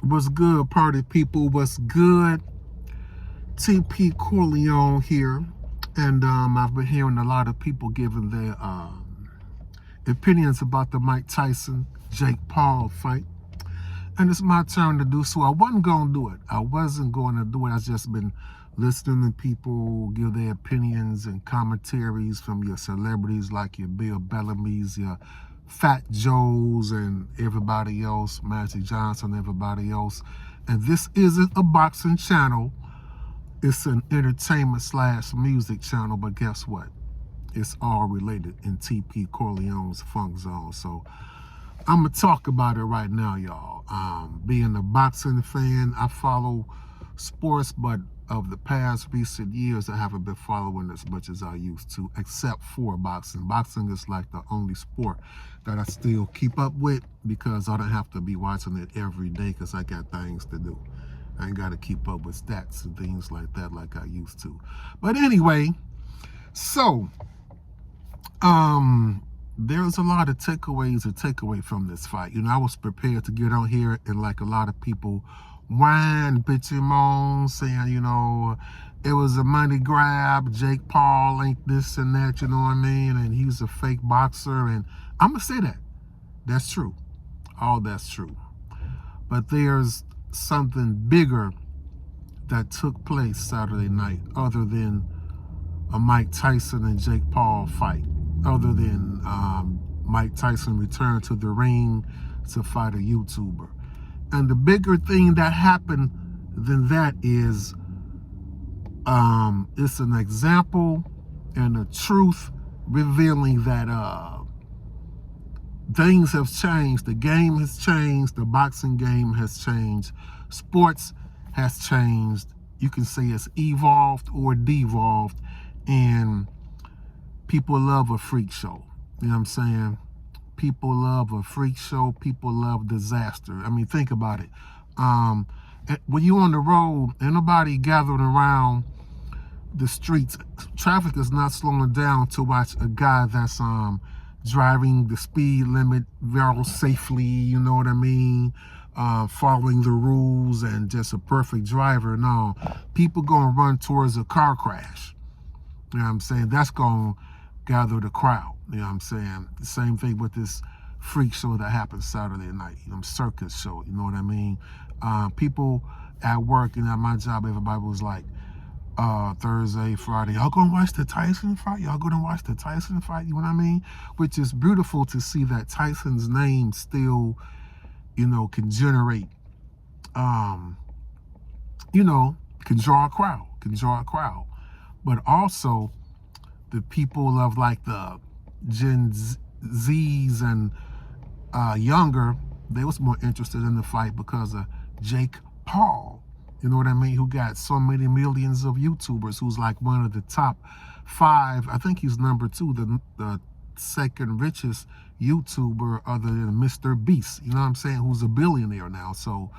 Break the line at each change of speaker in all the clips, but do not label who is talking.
What's good, party people? What's good? TP Corleone here. And I've been hearing a lot of people giving their opinions about the Mike Tyson Jake Paul fight. And it's my turn to do so. I wasn't going to do it. I wasn't going to do it. I've just been listening to people give their opinions and commentaries from your celebrities like your Bill Bellamy's, your Fat Joes, and everybody else, Magic Johnson, everybody else. And this isn't a boxing channel. It's an entertainment / music channel, but guess what? It's all related in TP Corleone's Funk Zone. So I'm going to talk about it right now, y'all. Being a boxing fan, I follow sports, but of the past recent years, I haven't been following as much as I used to, except for boxing. Boxing is like the only sport that I still keep up with because I don't have to be watching it every day because I got things to do. I ain't got to keep up with stats and things like that like I used to. But anyway, so there's a lot of takeaways to take away from this fight. You know, I was prepared to get on here and like a lot of people whine, bitch and moan, saying, you know, it was a money grab, Jake Paul ain't this and that, you know what I mean? And he's a fake boxer. And I'm going to say that. That's true. All that's true. But there's something bigger that took place Saturday night other than a Mike Tyson and Jake Paul fight. Other than Mike Tyson returned to the ring to fight a YouTuber. And the bigger thing that happened than that is it's an example and a truth revealing that things have changed. The game has changed. The boxing game has changed. Sports has changed. You can say it's evolved or devolved. And people love a freak show. You know what I'm saying? People love a freak show. People love disaster. I mean, think about it. When you're on the road, ain't nobody gathering around the streets. Traffic is not slowing down to watch a guy that's driving the speed limit very safely, you know what I mean? Following the rules and just a perfect driver. No, people gonna run towards a car crash. You know what I'm saying? That's gonna gather the crowd. You know what I'm saying? The same thing with this freak show that happened Saturday night, you know, circus show, you know what I mean? People at work and at my job, everybody was like, Thursday, Friday, y'all gonna watch the Tyson fight? Y'all gonna watch the Tyson fight? You know what I mean? Which is beautiful to see that Tyson's name still, you know, can generate, you know, can draw a crowd, But also, the people of like the Gen Zs and younger, they was more interested in the fight because of Jake Paul. You know what I mean? Who got so many millions of YouTubers, who's like one of the top 5. I think he's number 2, the second richest YouTuber other than Mr. Beast. You know what I'm saying? Who's a billionaire now. So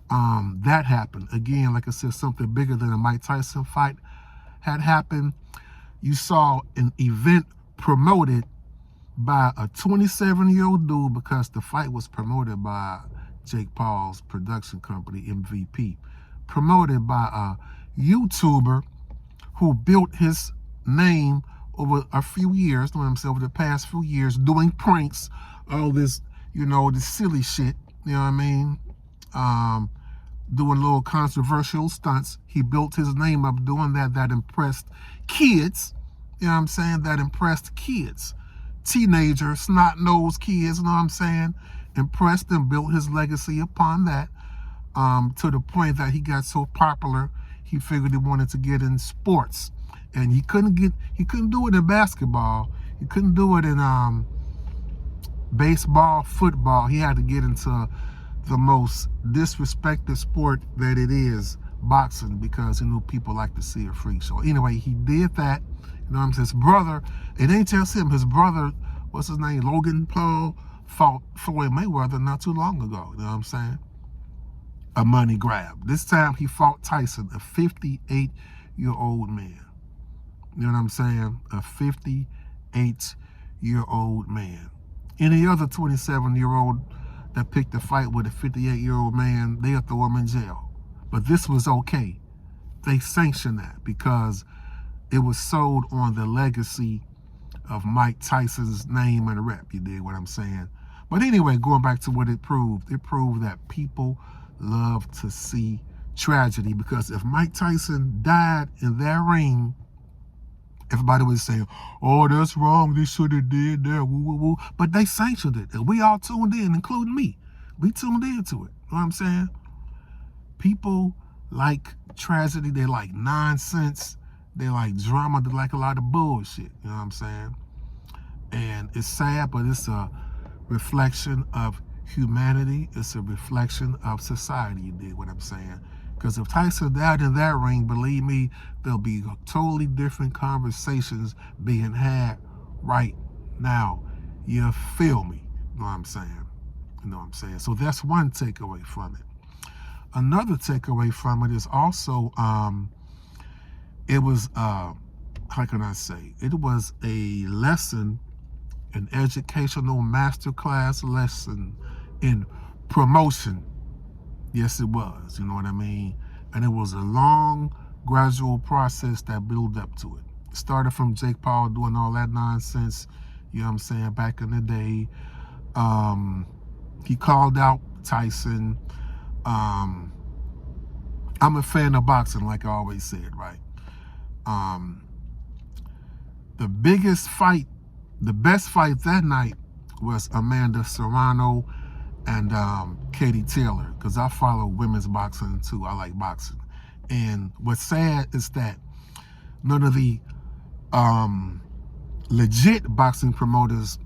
that happened. Again, like I said, something bigger than a Mike Tyson fight had happened. You saw an event promoted by a 27-year-old dude because the fight was promoted by Jake Paul's production company, MVP. Promoted by a YouTuber who built his name over a few years, you know what I'm saying, over the past few years, doing pranks, all this, you know, this silly shit, you know what I mean? Doing little controversial stunts. He built his name up doing that. That impressed kids, you know what I'm saying? That impressed kids. Teenagers, snot-nosed kids, you know what I'm saying? Impressed and built his legacy upon that. To the point that he got so popular, he figured he wanted to get in sports, and he couldn't do it in basketball. He couldn't do it in baseball, football. He had to get into the most disrespected sport that it is, boxing, because you know people like to see a freak show. Anyway, he did that. You know what I'm saying? His brother, it ain't just him. His brother, what's his name? Logan Paul fought Floyd Mayweather not too long ago. You know what I'm saying? A money grab. This time he fought Tyson, a 58-year-old man. You know what I'm saying? A 58-year-old man. Any other 27-year-old that picked a fight with a 58-year-old man, they'll throw him in jail. But this was okay. They sanctioned that because it was sold on the legacy of Mike Tyson's name and rep. You dig what I'm saying? But anyway, going back to what it proved that people love to see tragedy, because if Mike Tyson died in that ring, everybody was saying, oh, that's wrong, they should have did that, woo, woo, woo. But they sanctioned it, and we all tuned in, including me. We tuned into it. You know what I'm saying? People like tragedy, they like nonsense, they like drama, they like a lot of bullshit. You know what I'm saying? And it's sad, but it's a reflection of humanity. It's a reflection of society. You dig what I'm saying? Because if Tyson died in that ring, believe me, there'll be totally different conversations being had right now. You feel me? You know what I'm saying? You know what I'm saying? So that's one takeaway from it. Another takeaway from it is also, it was, how can I say? It was a lesson, an educational masterclass lesson in promotion. Yes, it was. You know what I mean? And it was a long, gradual process that built up to it. It started from Jake Paul doing all that nonsense, you know what I'm saying, back in the day. He called out Tyson. I'm a fan of boxing, like I always said, right? The biggest fight, the best fight that night was Amanda Serrano and Katie Taylor, because I follow women's boxing too. I like boxing. And what's sad is that none of the legit boxing promoters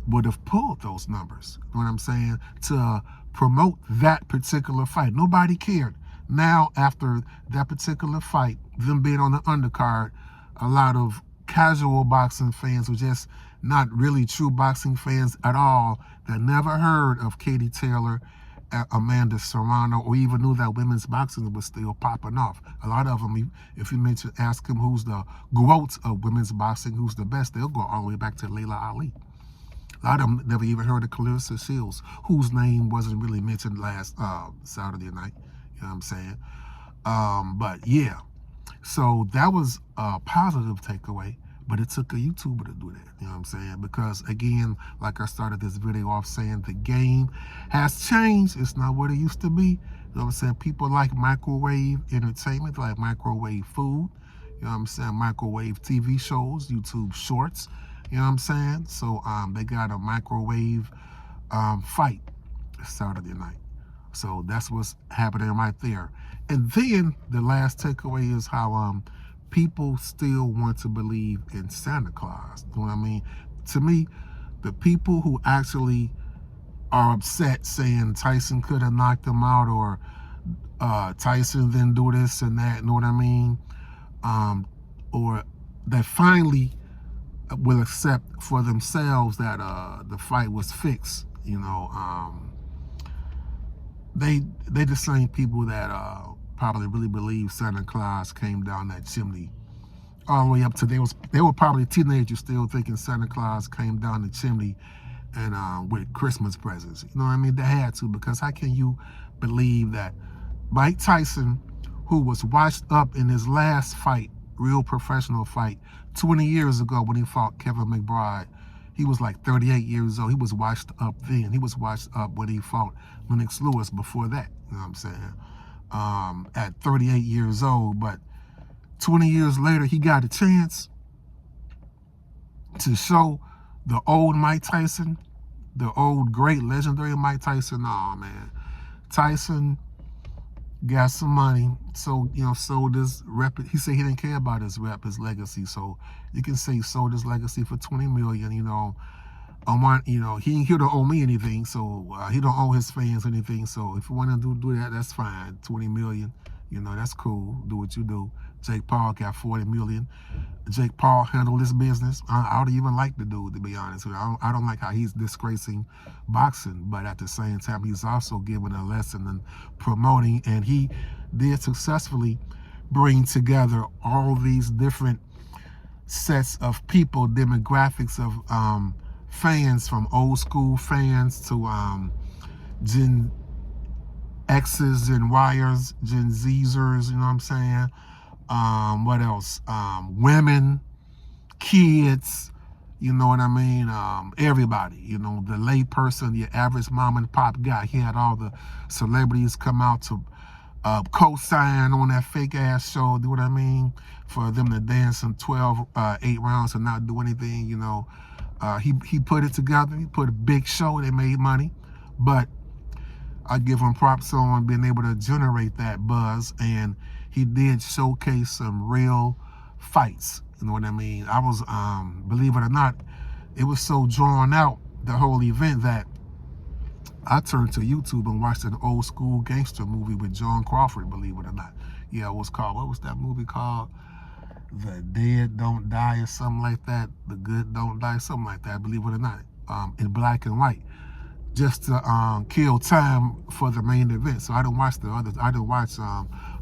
would have pulled those numbers, you know what I'm saying, to promote that particular fight. Nobody cared. Now, after that particular fight, them being on the undercard, a lot of casual boxing fans were just not really true boxing fans at all, that never heard of Katie Taylor, Amanda Serrano, or even knew that women's boxing was still popping off. A lot of them, if you mention, ask them who's the GOAT of women's boxing, who's the best, they'll go all the way back to Layla Ali. A lot of them never even heard of Clarissa Shields, whose name wasn't really mentioned last Saturday night. You know what I'm saying? But yeah, so that was a positive takeaway, but it took a YouTuber to do that. You know what I'm saying? Because again, like I started this video off saying, the game has changed. It's not what it used to be. You know what I'm saying? People like microwave entertainment, like microwave food. You know what I'm saying? Microwave TV shows, YouTube shorts. You know what I'm saying? So they got a microwave fight Saturday night. So that's what's happening right there. And then the last takeaway is how people still want to believe in Santa Claus. You know what I mean? To me, the people who actually are upset saying Tyson could have knocked him out, or Tyson didn't do this and that, you know what I mean? Or that finally will accept for themselves that the fight was fixed, you know. They the same people that probably really believe Santa Claus came down that chimney all the way up to, they were probably teenagers still thinking Santa Claus came down the chimney and with Christmas presents. You know what I mean? They had to, because how can you believe that Mike Tyson, who was washed up in his last fight, real professional fight, 20 years ago when he fought Kevin McBride, he was like 38 years old. He was washed up then. He was washed up when he fought Lennox Lewis before that. You know what I'm saying? At 38 years old, but 20 years later, he got a chance to show the old Mike Tyson, the old great legendary Mike Tyson. Oh man, Tyson got some money, so you know, sold his rep. He said he didn't care about his rep, his legacy. So you can say he sold his legacy for $20 million. You know, you know, he ain't here to owe me anything, so he don't owe his fans anything. So if you want to do that, that's fine. $20 million, you know, that's cool. Do what you do. Jake Paul got $40 million. Jake Paul handled his business. I don't even like the dude, to be honest with you. I don't like how he's disgracing boxing, but at the same time, he's also giving a lesson in promoting, and he did successfully bring together all these different sets of people, demographics of fans, from old school fans to Gen X's and Y's, Gen Zers, you know what I'm saying? What else? Women, kids, you know what I mean? Everybody, you know, the lay person, your average mom and pop guy. He had all the celebrities come out to co-sign on that fake ass show, do what I mean? For them to dance in 12, 8 rounds and not do anything, you know. He put it together. He put a big show. They made money. But I give him props on being able to generate that buzz. And he did showcase some real fights. You know what I mean? I was, believe it or not, it was so drawn out, the whole event, that I turned to YouTube and watched an old school gangster movie with John Crawford, believe it or not. Yeah, it was called, what was that movie called? The Dead Don't Die or something like that. The Good Don't Die, something like that, believe it or not. In black and white. Just to kill time for the main event. So I didn't watch the others. I didn't watch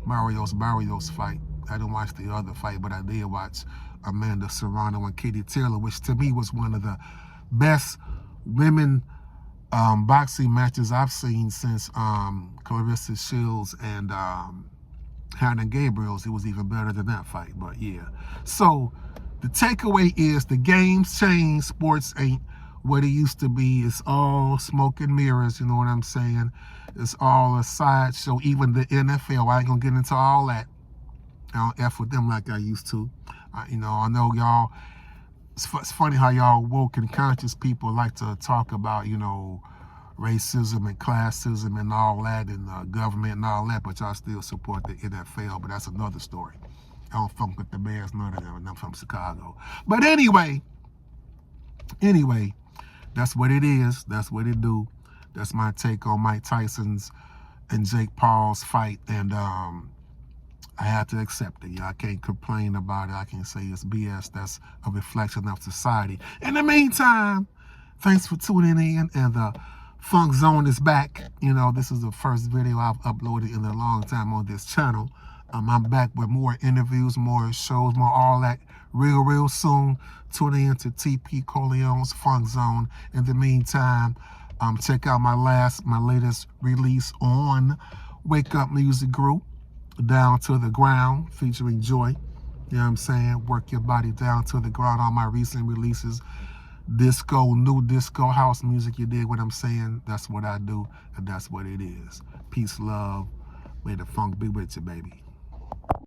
Barrios fight. I didn't watch the other fight, but I did watch Amanda Serrano and Katie Taylor, which to me was one of the best women boxing matches I've seen since Clarissa Shields and Hannah Gabriel's. It was even better than that fight, but yeah. So the takeaway is the game's changed. Sports ain't what it used to be. It's all smoke and mirrors, you know what I'm saying? It's all a sideshow. Even the NFL, I ain't gonna get into all that. I don't F with them like I used to. You know, I know y'all, it's funny how y'all woke and conscious people like to talk about, you know, racism and classism and all that, and government and all that, but y'all still support the NFL. But that's another story. I don't funk with the Bears, none of them, and I'm from Chicago. But anyway, that's what it is. That's what it do. That's my take on Mike Tyson's and Jake Paul's fight, and I have to accept it. I can't complain about it. I can say it's BS. That's a reflection of society. In the meantime, thanks for tuning in, and the Funk Zone is back. You know, this is the first video I've uploaded in a long time on this channel. I'm back with more interviews, more shows, more all that real soon. Tune in to TP Corleone's Funk Zone. In the meantime, check out my latest release on Wake Up Music Group, Down to the Ground, featuring Joy. You know what I'm saying? Work your body down to the ground. All my recent releases, disco, new disco, house music, you dig what I'm saying? That's what I do, and that's what it is. Peace, love. May the funk be with you, baby.